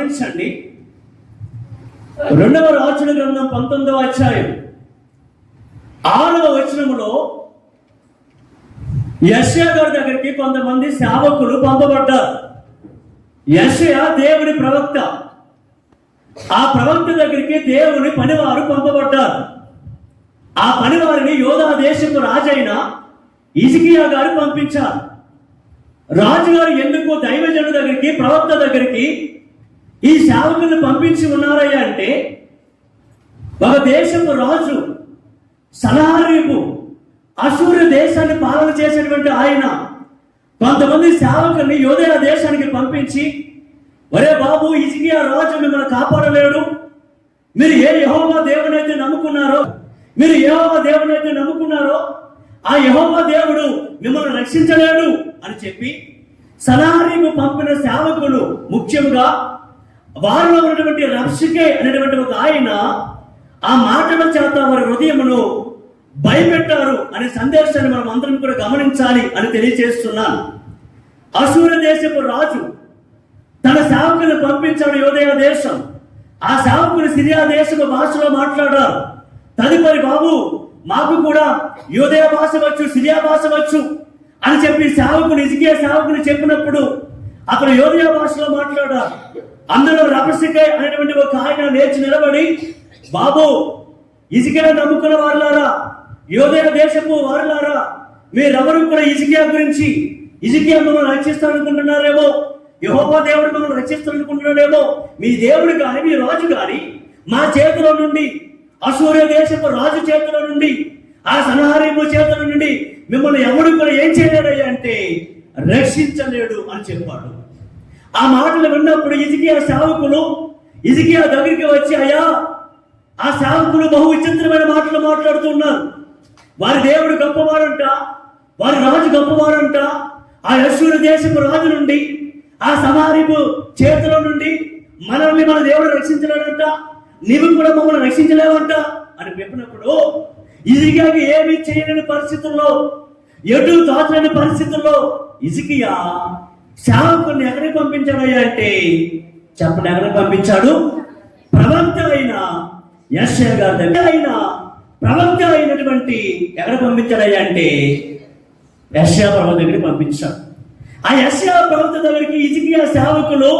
గమనించండి. 2వ రాజుల గ్రంథం 19వ అధ్యాయం 6వ వచనములో యెషయా గారి దగ్గరికి కొంతమంది సేవకులు పంపబడ్డారు. యెషయా దేవుని ప్రవక్త. ఆ ప్రవక్త దగ్గరికి దేవుని పనివారు పంపబడ్డారు. ఆ పనివారిని యోధా దేశపు రాజైన హిజ్కియా గారు పంపించారు. రాజుగారు ఎందుకు దైవజనుడి దగ్గరికి, ప్రవక్త దగ్గరికి ఈ సేవకులను పంపించి ఉన్నారయ్యా అంటే, ఒక దేశపు రాజు సన్హెరీబు అష్షూరు దేశాన్ని పాలన చేసినటువంటి ఆయన కొంతమంది సేవకుల్ని యోదయ దేశానికి పంపించి, ఒరే బాబు, హిజ్కియా రాజు మిమ్మల్ని కాపాడలేడు, మీరు ఏ యెహోవా దేవునైతే నమ్ముకున్నారో ఆ యెహోవా దేవుడు మిమ్మల్ని రక్షించలేడు అని చెప్పి సన్హెరీబు పంపిన సేవకులు, ముఖ్యంగా వారిలో ఉన్నటువంటి రబ్షకే అనేటువంటి ఒక ఆయన ఆ మాటల చేత వారి హృదయమును భయపెట్టారు అనే సందేశాన్ని మనం అందరం కూడా గమనించాలి అని తెలియజేస్తున్నాను. అష్షూరు దేశపు రాజు తన సేవకులను పంపించాడు యోదయ దేశం. ఆ సేవకులు సిరియా దేశపు భాషలో మాట్లాడారు. తదుపరి, బాబు మాకు కూడా యోదయ భాష వచ్చు, సిరియా భాష వచ్చు అని చెప్పి సేవకులు, హిజ్కియా సేవకులు చెప్పినప్పుడు అక్కడ యోదయ భాషలో మాట్లాడారు. అందులో రబ్షకే అనేటువంటి ఒక ఆయన లేచి నిలబడి, బాబు, హిజ్కియా నమ్ముకున్న వారులారా, యోదయ దేశపు వారులారా, మీరెవరు కూడా హిజ్కియా గురించి, హిజ్కియా మిమ్మల్ని రక్షిస్తారనుకుంటున్నారేమో, యెహోవా దేవుడు మిమ్మల్ని రక్షిస్తారనుకుంటున్నారేమో, మీ దేవుడు కానీ మీ రాజు కానీ మా చేతిలో నుండి, అష్షూరు దేశపు రాజు చేతిలో నుండి, ఆ సన్హెరీబు చేతిలో నుండి మిమ్మల్ని ఎవడు కూడా ఏం చేయలేడయ్యా అంటే రక్షించలేడు అని చెప్పాడు. ఆ మాటలు విన్నప్పుడు హిజ్కియా సేవకులు హిజ్కియా దగ్గరికి వచ్చి, అయ్యా, ఆ సేవకులు బహు విచిత్రమైన మాటలు మాట్లాడుతున్నారు. వారి దేవుడు గొప్పవాడంట, వారి రాజు గొప్పవాడంట, ఆ అష్షూరు దేశపు రాజు నుండి, ఆ సన్హెరీబు చేతిలో నుండి మనల్ని మన దేవుడు రక్షించలేడంట, నీవు కూడా మమ్మల్ని రక్షించలేవంట అని చెప్పినప్పుడు హిజ్కియాకి ఏమీ చేయలేని పరిస్థితుల్లో, ఎటు తాచలేని పరిస్థితుల్లో హిజ్కియా సేవకుల్ని ఎక్కడికి పంపించాడయ్యా అంటే, చెప్పండి, ఎక్కడికి పంపించాడు? ప్రవక్త అయిన యెషయా గారి దగ్గర ప్రవక్త అయినటువంటి ఎక్కడ పంపించాడయ్యా అంటే యెషయా ప్రవక్త దగ్గరికి పంపించాడు. ఆ యెషయా ప్రవక్త దగ్గరికి హిజ్కియా సేవకులు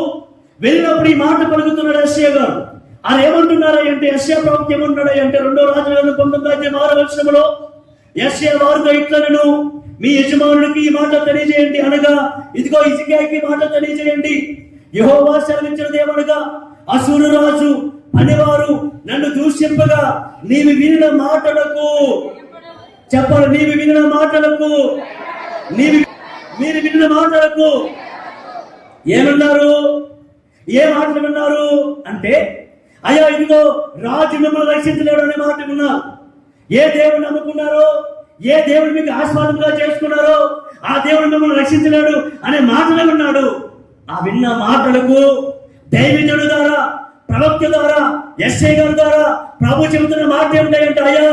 వెళ్ళినప్పుడు ఈ మాట పలుకుతున్నాడు యెషయా గారు. అది ఏమంటున్నారా అంటే, యెషయా ప్రవక్త ఏమంటున్నాడు అంటే, 2వ రాజుల 19వ అధ్యాయం 6వ వచనములో యెషయా వారితో ఇట్లనెను, మీ యజమానుడికి ఈ మాట తెలియజేయండి, అనగా ఇదిగో హిజ్కియాకి ఈ మాట తెలియజేయండి, యెహోవా సెలవిచ్చినదేమనగా, అష్షూరు రాజు పనివారు నన్ను దూషింపగా నీవు వినిన మాటలకు, చెప్పాలి, మీరు వినిన మాటలకు ఏమన్నారు? ఏ మాటలు విన్నారు అంటే, అయ్యా, ఇదిగో రాజు మిమ్మల్ని రక్షించలేడు అనే మాట విన్నారు. ఏ దేవుడు నమ్ముకున్నారో, ఏ దేవుడు మీకు ఆస్వాదంగా చేసుకున్నారో ఆ దేవుడు మిమ్మల్ని రక్షించలేడు అనే మాటలు విన్నాడు. ఆ విన్న మాటలకు దైవజనుడి ద్వారా, ప్రవక్త ద్వారా, యెషయా గారి ద్వారా ప్రభు చెబుతున్న మాట ఏమిటంటే, అయ్యా,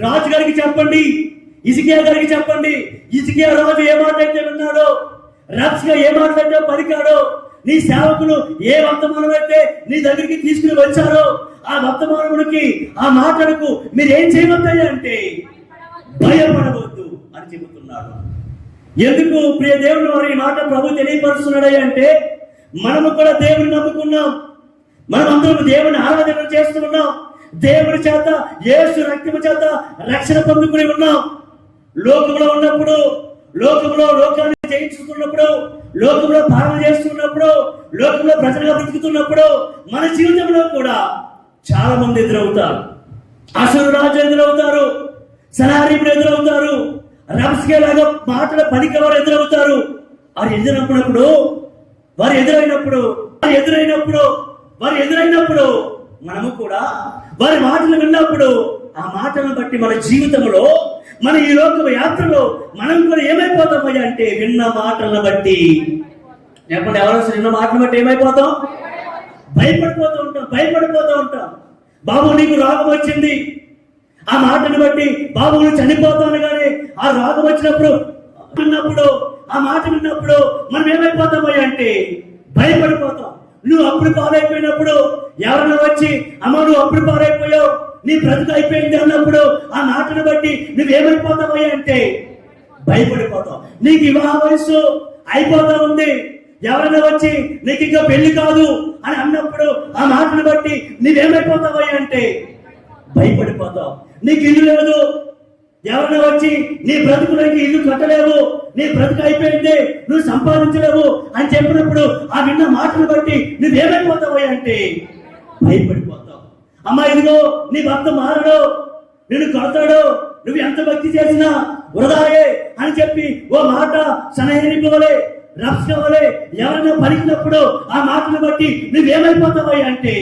రాజు గారికి చెప్పండి, హిజ్కియా గారికి చెప్పండి, హిజ్కియా రాజు ఏ మాట అయితే విన్నాడో, రబ్షకే ఏ మాటలైతే పలికాడో, నీ సేవకులు ఏ వర్తమానం అయితే నీ దగ్గరికి తీసుకుని వచ్చారో ఆ వర్తమానమునికి, ఆ మాటలకు మీరు ఏం చేయవద్దయ్యా అంటే భయపడవద్దు అని చెబుతున్నాడు. ఎందుకు ప్రియ దేవుని వారు ఈ మాట ప్రభు తెలియపరుస్తున్నాడయ్యా అంటే, మనము కూడా దేవుని నమ్ముకున్నాం, మనం అందరం దేవుని ఆరాధన చేస్తున్నాం, దేవుని చేత, యేసు రక్తము చేత రక్షణ పొందుకుని ఉన్నాం. లోకంలో ఉన్నప్పుడు, లోకాన్ని జయించుతున్నప్పుడు, లోకంలో పాలన చేస్తున్నప్పుడు, లోకంలో ప్రజలుగా బ్రతుకుతున్నప్పుడు మన జీవితంలో కూడా చాలా మంది ఎదురవుతారు. అష్షూరు రాజు ఎదురవుతారు, సన్హెరీబు ఎదురవుతారు, రబ్షకే లాగా మాటల పలికేవారు ఎదురవుతారు. వారు ఎదురైనప్పుడు మనము కూడా వారి మాటలు విన్నప్పుడు ఆ మాటలను బట్టి మన జీవితంలో, మన ఈ లోక యాత్రలో మనం కూడా ఏమైపోతామయ్యా అంటే, విన్న మాటలను బట్టి, లేకపోతే ఎవరైనా విన్న మాటలు బట్టి ఏమైపోతాం? భయపడిపోతూ ఉంటాం. బాబు, నీకు రోగం వచ్చింది, ఆ మాటను బట్టి బాబు నువ్వు చనిపోతాను, కానీ ఆ రోగం వచ్చినప్పుడు ఆ మాట విన్నప్పుడు మనం ఏమైపోతామయ్యా అంటే భయపడిపోతాం. నువ్వు అప్పుడు పాలైపోయినప్పుడు ఎవరైనా వచ్చి అమ్మ నువ్వు అప్పుడు పాలైపోయావు, నీ బ్రతుకు అయిపోయింది అన్నప్పుడు ఆ మాటను బట్టి నువ్వేమైపోతావయ్యా అంటే భయపడిపోతావు. నీకు వివాహ వయసు అయిపోతా ఉంది, ఎవరైనా వచ్చి నీకు ఇంకా పెళ్లి కాదు అని అన్నప్పుడు ఆ మాటను బట్టి నువ్వేమైపోతావయ్యా అంటే భయపడిపోతావు. నీకు ఇల్లు లేదు, ఎవరైనా వచ్చి నీ బ్రతుకులకి ఇల్లు కట్టలేవు, నీ బ్రతుకు అయిపోయింది, నువ్వు సంపాదించలేవు అని చెప్పినప్పుడు ఆ విన్న మాటను బట్టి నువ్వేమైపోతావయ్యా అంటే భయపడిపోతావు. అమ్మా ఇదిగో నీ భర్త మారడు, నిన్ను కొడతాడు, నువ్వు ఎంత భక్తి చేసినా వృధాయే అని చెప్పి ఓ మాట సనహేనిపోలే రప్సుకోవాలి ఎవరైనా పలికినప్పుడు ఆ మాటను బట్టి నువ్వేమైపోతావయ్యా అంటే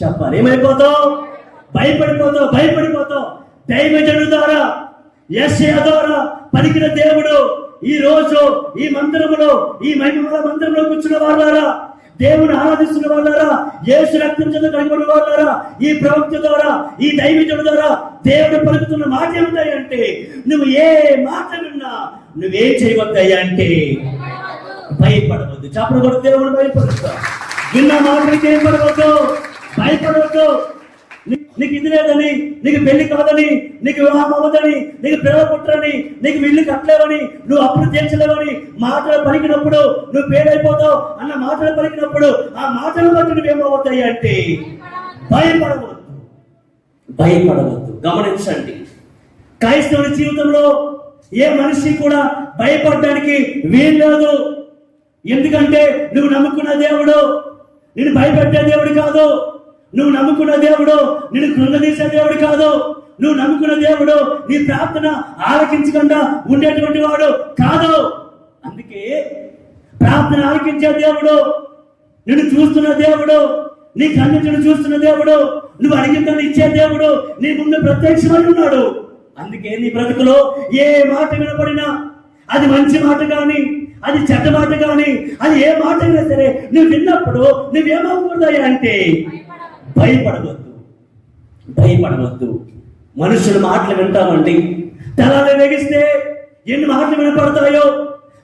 చెప్పాలి. ఏమైపోతావు? భయపడిపోతావు, భయపడిపోతావు. దైవజనుల ద్వారా యెషయా ద్వారా పలికిన దేవుడు ఈ రోజు ఈ మందిరములో, ఈ మహిమల మందిరంలో కూర్చున్న వాళ్ళారా, దేవుని ఆరాధిస్తున్న వాళ్ళారా, యేసు రక్తం చేత కడిగిన వాళ్ళారా, ఈ ప్రవక్త ద్వారా, ఈ దైవజనుల ద్వారా దేవుడు పలుకుతున్న మాట ఏమిటాయంటే నువ్వు ఏ మాట విన్నా నువ్వేం చేయవద్దయ్యా అంటే భయపడవద్దు. చెప్పడు కూడా దేవుడు భయపడద్దు. విన్న మాటలకి ఏం పడవద్దు, భయపడవద్దు. నీకు ఇది లేదని, నీకు పెళ్లి కాదని, నీకు వివాహం అవ్వదని, నీకు పిల్లలు పుట్టరని, నీకు ఇల్లు కట్టలేవని, నువ్వు అప్పుడు తీర్చలేవని మాటలు పలికినప్పుడు నువ్వు పేరైపోతావు అన్న మాటలు పలికినప్పుడు ఆ మాటలు బట్టి నువ్వేమవుతాయి అంటే భయపడవద్దు, భయపడవద్దు. గమనించండి, క్రైస్తవుని జీవితంలో ఏ మనిషి కూడా భయపడడానికి వీల్లేదు. ఎందుకంటే నువ్వు నమ్ముకున్న దేవుడు నిన్ను భయపెట్టే దేవుడు కాదు. నువ్వు నమ్ముకున్న దేవుడు నిన్ను కృంగదీసే దేవుడు కాదు. నువ్వు నమ్ముకున్న దేవుడు నీ ప్రార్థన ఆలకించకుండా ఉండేటువంటి వాడు కాదు. అందుకే ప్రార్థన ఆలకించే దేవుడు, నిన్ను చూస్తున్న దేవుడు, నీ కన్నిటిని చూస్తున్న దేవుడు, నువ్వు అడిగిందని ఇచ్చే దేవుడు నీ ముందు ప్రత్యక్షమై ఉన్నాడు. అందుకే నీ బ్రతుకులో ఏ మాట వినపడినా అది మంచి మాట కానీ, అది చెడ్డ మాట కానీ, అది ఏ మాట అయినా సరే నువ్వు విన్నప్పుడు నువ్వేమవుతుందయ్యా అంటే భయపడవద్దు, భయపడవద్దు. మనుషుల మాటలు వింటామండి, తెల్లారి లెగిస్తే ఎన్ని మాటలు వినపడతాయో.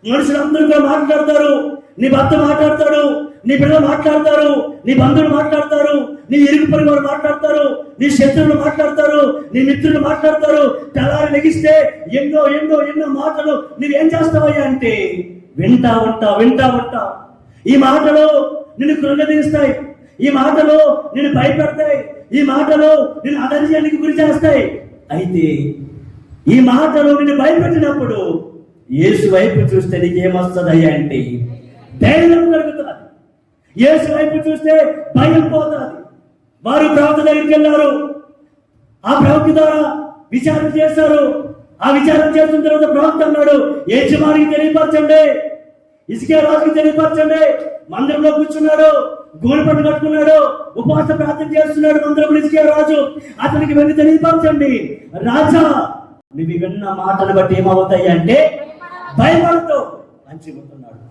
మనుషులందరూ కూడా మాట్లాడతారు, నీ భర్త మాట్లాడతాడు, నీ పిల్లలు మాట్లాడతారు, నీ బంధువులు మాట్లాడతారు, నీ ఇరుగు పొరుగు వారు మాట్లాడతారు, నీ శత్రువులు మాట్లాడతారు, నీ మిత్రులు మాట్లాడతారు. తెల్లారి లెగిస్తే ఎన్నో ఎన్నో ఎన్నో మాటలు నువ్వేం చేస్తావయ్యా అంటే వింటా ఉంటావు. ఈ మాటలు నిన్ను కృంగదీస్తాయి, ఈ మాటలు నిన్ను భయపెడతాయి, ఈ మాటలు నిన్ను అధైర్యానికి గురి చేస్తాయి. అయితే ఈ మాటలు నిన్ను భయపెట్టినప్పుడు యేసు వైపు చూస్తే నీకేమొస్తుందయ్యా అంటే ధైర్యం కలుగుతుంది. యేసు వైపు చూస్తే భయం పోతుంది. వారు ప్రవక్త దగ్గరికి వెళ్ళారు, ఆ ప్రవక్త ద్వారా విచారణ చేశారు. ఆ విచారణ చేసిన తర్వాత ప్రవక్త అన్నాడు, యజమానికి తెలియపరచండి, హిజ్కియా రాజుకి తెలియపరచండి. మందిరంలో కూర్చున్నాడు, గోనె పట్టు కట్టుకున్నాడు, ఉపవాస ప్రార్థన చేస్తున్నాడు మందిరంలో హిజ్కియా రాజు. అతనికి వెళ్ళి తెలియపరచండి, రాజా నువ్వు విన్న మాటను బట్టి ఏమవుతాయి అంటే భయపడతావు అని చెబుతున్నాడు.